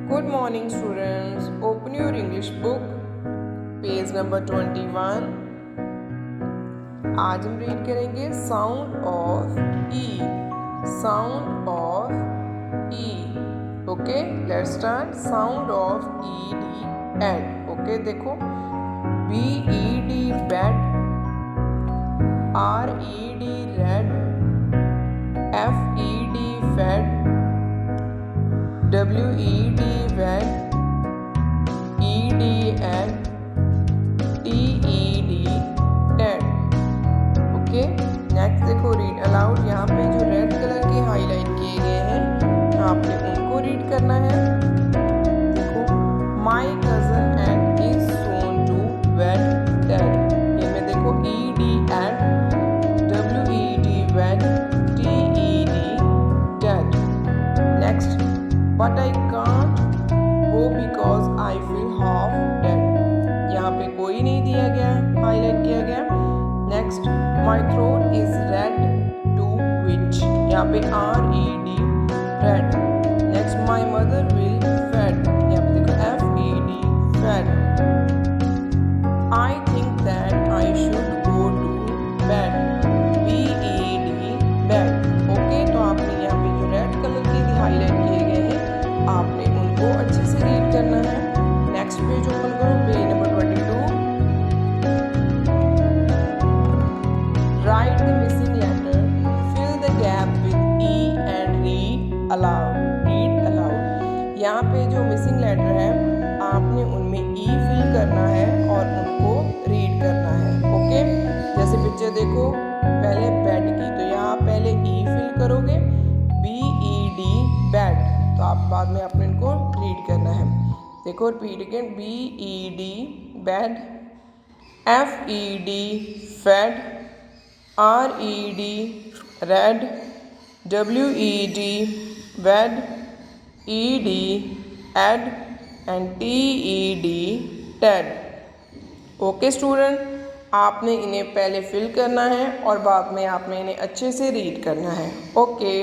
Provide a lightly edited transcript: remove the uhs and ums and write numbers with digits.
Good morning, students. Open your English book, page number 21. आज हम read करेंगे sound of E. Sound of E. Okay, let's start. Sound of E D ed. Okay, देखो B E D bed, R E D red, F E D fed, WED wed, ED ed, TED ted. Okay, next देखो read aloud. यहाँ पे जो red colour के highlight किए गए हैं आपने उनको रीड करना है. देखो my cousin Ed is soon to wed Ted. इनमें देखो ED ed, WED wed, TED ted. Next But I can't go because I feel half dead. यहाँ पे कोई नहीं दिया गया, हाईलाइट किया गया. Next my throat is red to which. यहाँ पे RED red. Next my mother will fed. यहाँ पे देखो FED fed. I think that I should go to bed. BED bed. Okay, तो आपने यहाँ पे जो रेड कलर के हाईलाइट किए गए हैं आपने उनको अच्छे से रीड करना है. नेक्स्ट पेज ओपन करो, page number 22. Write the missing letter, fill the gap with E and read aloud. Read aloud. यहाँ पे जो मिसिंग लेटर है आपने उनमें ई फिल करना है और उनको रीड करना है. ओके, जैसे पिक्चर देखो पहले बेड की, तो यहाँ पहले ई फिल करोगे, BED बेड, तो आप बाद में आपने इनको रीड करना है. देखो repeat again. BED bed, FED fed, RED red, WED wed, ED ed and TED ted. Okay student, आपने इन्हें पहले फिल करना है और बाद में आपने इन्हें अच्छे से रीड करना है. ओके.